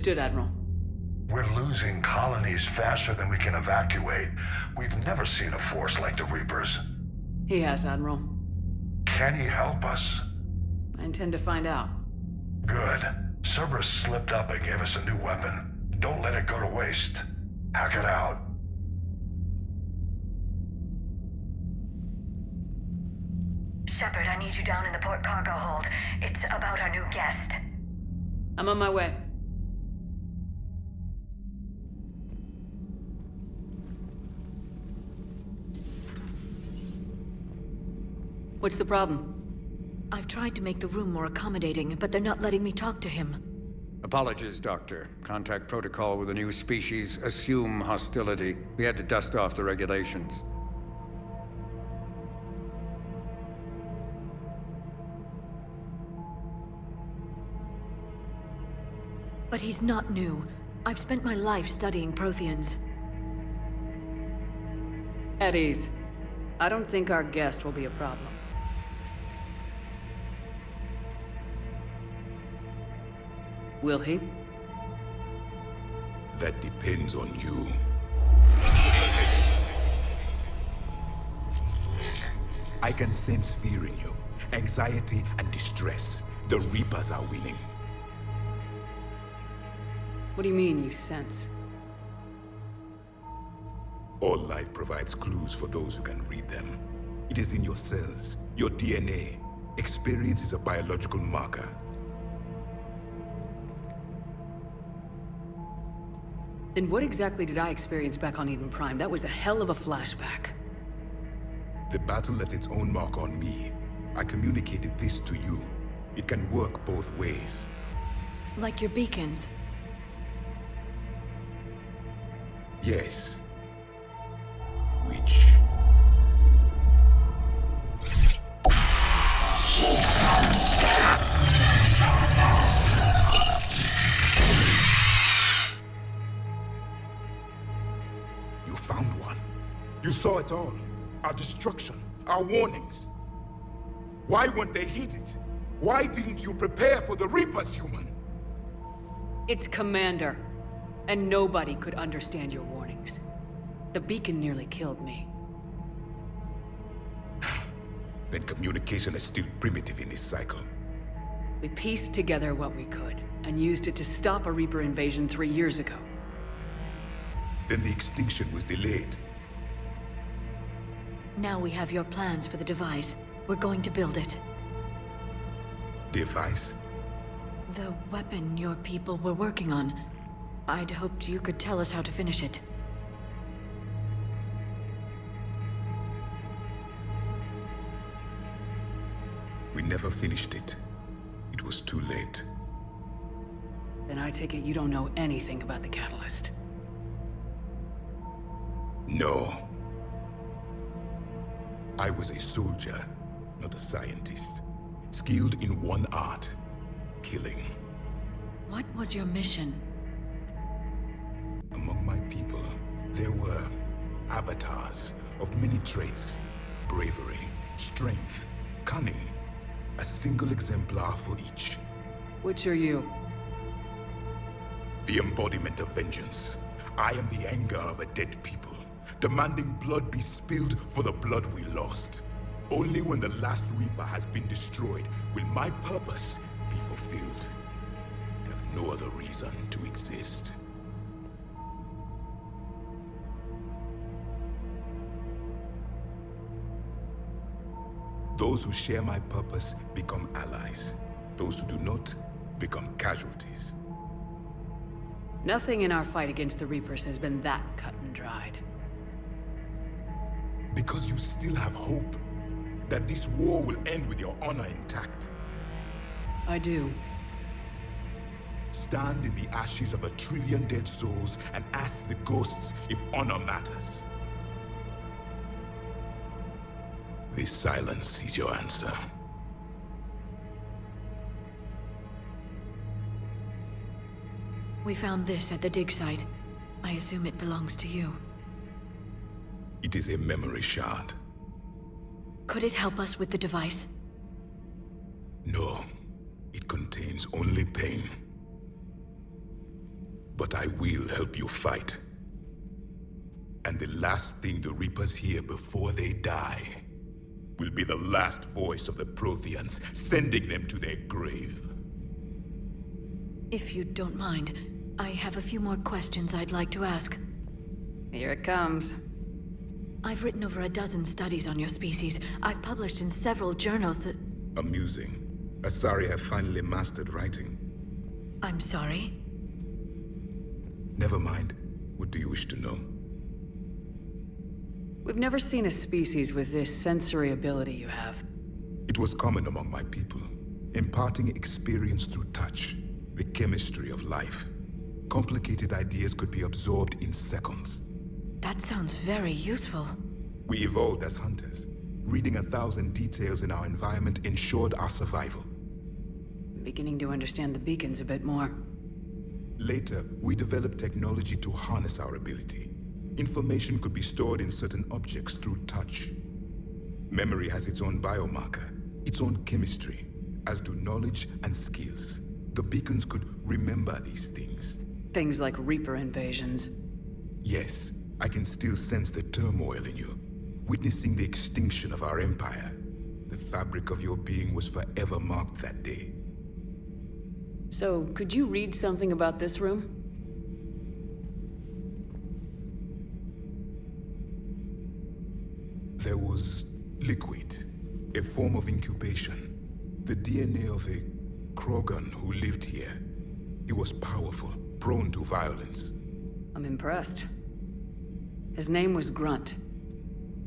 Stood, Admiral. We're losing colonies faster than we can evacuate. We've never seen a force like the Reapers. He has, Admiral. Can he help us? I intend to find out. Good. Cerberus slipped up and gave us a new weapon. Don't let it go to waste. Hack it out. Shepard, I need you down in the port cargo hold. It's about our new guest. I'm on my way. What's the problem? I've tried to make the room more accommodating, but they're not letting me talk to him. Apologies, Doctor. Contact protocol with a new species. Assume hostility. We had to dust off the regulations. But he's not new. I've spent my life studying Protheans. At ease. I don't think our guest will be a problem. Will he? That depends on you. I can sense fear in you, anxiety and distress. The Reapers are winning. What do you mean, you sense? All life provides clues for those who can read them. It is in your cells, your DNA. Experience is a biological marker. Then what exactly did I experience back on Eden Prime? That was a hell of a flashback. The battle left its own mark on me. I communicated this to you. It can work both ways. Like your beacons. Yes. Which... You found one. You saw it all. Our destruction, our warnings. Why weren't they heeded? Why didn't you prepare for the Reapers, human? It's Commander. And nobody could understand your warnings. The beacon nearly killed me. Then communication is still primitive in this cycle. We pieced together what we could, and used it to stop a Reaper invasion 3 years ago. Then the extinction was delayed. Now we have your plans for the device. We're going to build it. Device? The weapon your people were working on. I'd hoped you could tell us how to finish it. We never finished it. It was too late. Then I take it you don't know anything about the catalyst. No. I was a soldier, not a scientist. Skilled in one art, killing. What was your mission? Among my people, there were avatars of many traits. Bravery, strength, cunning. A single exemplar for each. Which are you? The embodiment of vengeance. I am the anger of a dead people, demanding blood be spilled for the blood we lost. Only when the last Reaper has been destroyed will my purpose be fulfilled. I have no other reason to exist. Those who share my purpose become allies. Those who do not become casualties. Nothing in our fight against the Reapers has been that cut and dried. Because you still have hope that this war will end with your honor intact. I do. Stand in the ashes of 1 trillion dead souls and ask the ghosts if honor matters. This silence is your answer. We found this at the dig site. I assume it belongs to you. It is a memory shard. Could it help us with the device? No, it contains only pain. but I will help you fight. And the last thing the Reapers hear before they die will be the last voice of the Protheans, sending them to their grave. If you don't mind, I have a few more questions I'd like to ask. Here it comes. I've written over a dozen studies on your species. I've published in several journals that... Amusing. Asari have finally mastered writing. I'm sorry? Never mind. What do you wish to know? We've never seen a species with this sensory ability you have. It was common among my people, imparting experience through touch, the chemistry of life. Complicated ideas could be absorbed in seconds. That sounds very useful. We evolved as hunters. Reading 1,000 details in our environment ensured our survival. I'm beginning to understand the beacons a bit more. Later, we developed technology to harness our ability. Information could be stored in certain objects through touch. Memory has its own biomarker, its own chemistry, as do knowledge and skills. The beacons could remember these things. Things like Reaper invasions. Yes, I can still sense the turmoil in you, witnessing the extinction of our empire. The fabric of your being was forever marked that day. So, could you read something about this room? There was liquid, a form of incubation. The DNA of a Krogan who lived here. He was powerful, prone to violence. I'm impressed. His name was Grunt.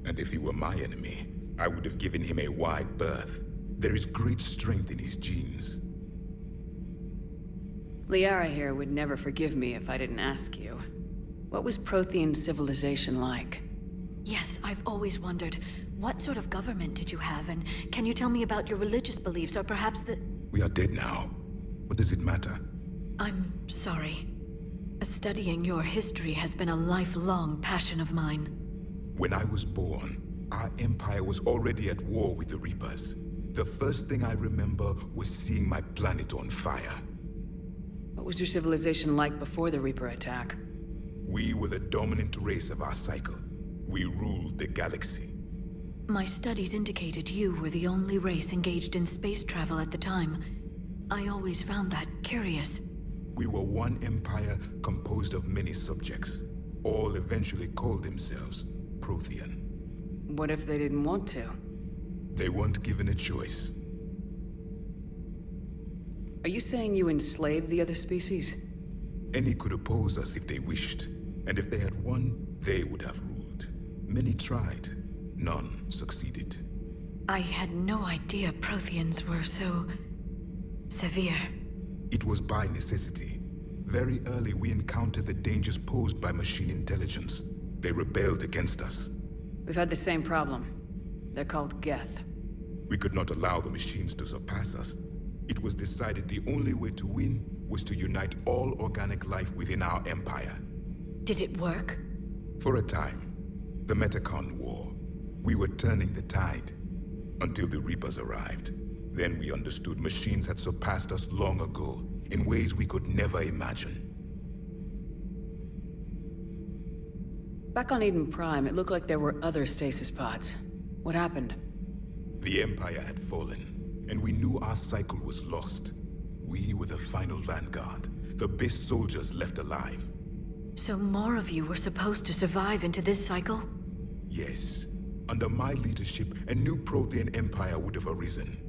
And if he were my enemy, I would have given him a wide berth. There is great strength in his genes. Liara here would never forgive me if I didn't ask you. What was Prothean civilization like? Yes, I've always wondered, what sort of government did you have, and can you tell me about your religious beliefs, or perhaps the... We are dead now. What does it matter? I'm sorry. Studying your history has been a lifelong passion of mine. When I was born, our empire was already at war with the Reapers. The first thing I remember was seeing my planet on fire. What was your civilization like before the Reaper attack? We were the dominant race of our cycle. We ruled the galaxy. My studies indicated you were the only race engaged in space travel at the time. I always found that curious. We were one empire composed of many subjects. All eventually called themselves Prothean. What if they didn't want to? They weren't given a choice. Are you saying you enslaved the other species? Any could oppose us if they wished, and if they had won, they would have ruled. Many tried. None succeeded. I had no idea Protheans were so... severe. It was by necessity. Very early we encountered the dangers posed by machine intelligence. They rebelled against us. We've had the same problem. They're called Geth. We could not allow the machines to surpass us. It was decided the only way to win was to unite all organic life within our empire. Did it work? For a time. The Metacon War. We were turning the tide. Until the Reapers arrived. Then we understood machines had surpassed us long ago, in ways we could never imagine. Back on Eden Prime, it looked like there were other stasis pods. What happened? The Empire had fallen, and we knew our cycle was lost. We were the final vanguard, the best soldiers left alive. So more of you were supposed to survive into this cycle? Yes. Under my leadership, a new Prothean empire would have arisen.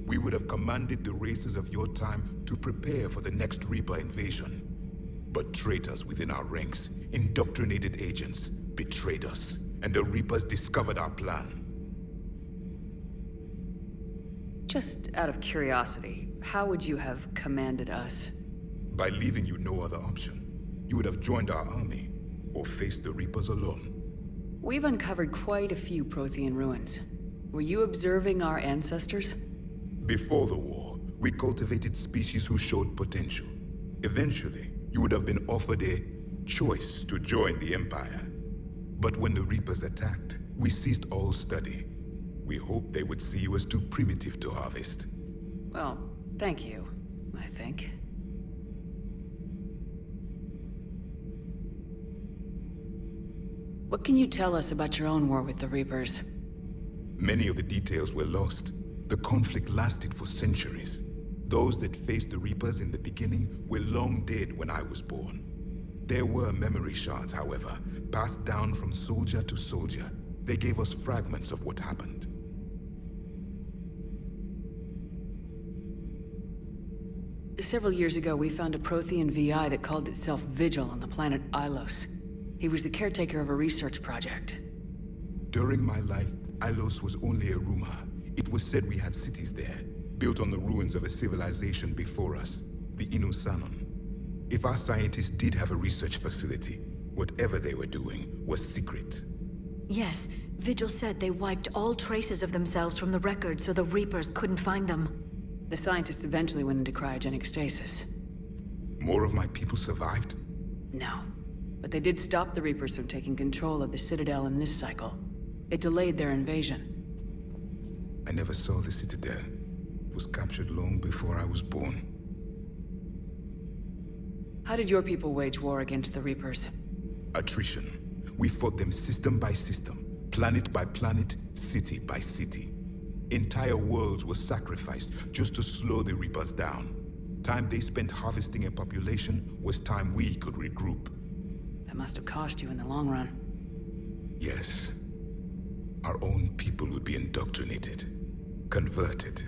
We would have commanded the races of your time to prepare for the next Reaper invasion. But traitors within our ranks, indoctrinated agents, betrayed us, and the Reapers discovered our plan. Just out of curiosity, how would you have commanded us? By leaving you no other option. You would have joined our army, or faced the Reapers alone. We've uncovered quite a few Prothean ruins. Were you observing our ancestors? Before the war, we cultivated species who showed potential. Eventually, you would have been offered a choice to join the Empire. But when the Reapers attacked, we ceased all study. We hoped they would see you as too primitive to harvest. Well, thank you, I think. What can you tell us about your own war with the Reapers? Many of the details were lost. The conflict lasted for centuries. Those that faced the Reapers in the beginning were long dead when I was born. There were memory shards, however, passed down from soldier to soldier. They gave us fragments of what happened. Several years ago, we found a Prothean VI that called itself Vigil on the planet Ilos. He was the caretaker of a research project. During my life, Ilos was only a rumor. It was said we had cities there, built on the ruins of a civilization before us, the Inusanon. If our scientists did have a research facility, whatever they were doing was secret. Yes, Vigil said they wiped all traces of themselves from the records so the Reapers couldn't find them. The scientists eventually went into cryogenic stasis. More of my people survived? No. But they did stop the Reapers from taking control of the Citadel in this cycle. It delayed their invasion. I never saw the Citadel. It was captured long before I was born. How did your people wage war against the Reapers? Attrition. We fought them system by system, planet by planet, city by city. Entire worlds were sacrificed just to slow the Reapers down. Time they spent harvesting a population was time we could regroup. That must have cost you in the long run. Yes. Our own people would be indoctrinated, converted,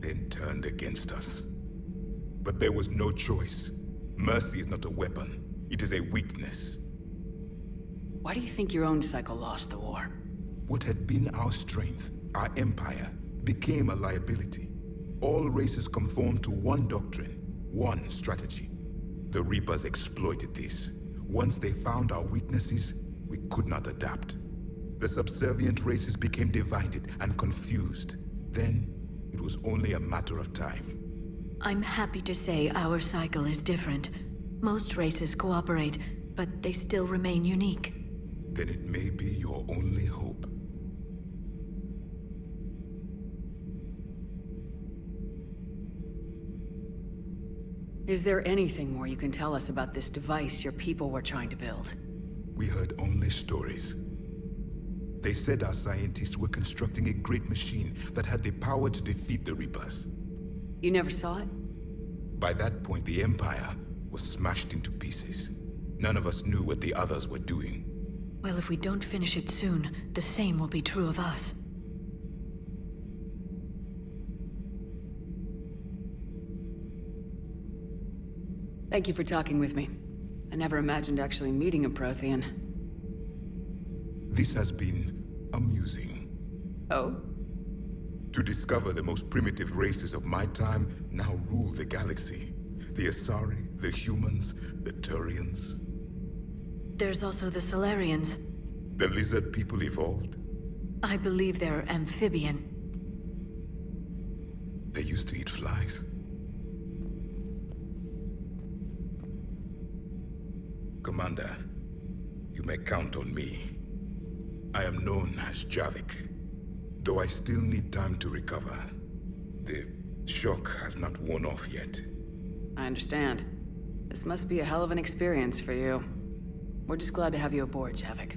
then turned against us. But there was no choice. Mercy is not a weapon. It is a weakness. Why do you think your own cycle lost the war? What had been our strength, our empire, became a liability. All races conformed to one doctrine, one strategy. The Reapers exploited this. Once they found our weaknesses, we could not adapt. The subservient races became divided and confused. Then, it was only a matter of time. I'm happy to say our cycle is different. Most races cooperate, but they still remain unique. Then it may be your only hope. Is there anything more you can tell us about this device your people were trying to build? We heard only stories. They said our scientists were constructing a great machine that had the power to defeat the Reapers. You never saw it? By that point, the Empire was smashed into pieces. None of us knew what the others were doing. Well, if we don't finish it soon, the same will be true of us. Thank you for talking with me. I never imagined actually meeting a Prothean. This has been amusing. Oh? To discover the most primitive races of my time now rule the galaxy. The Asari, the humans, the Turians. There's also the Solarians. The lizard people evolved. I believe they're amphibian. They used to eat flies. Commander, you may count on me. I am known as Javik, though I still need time to recover. The shock has not worn off yet. I understand. This must be a hell of an experience for you. We're just glad to have you aboard, Javik.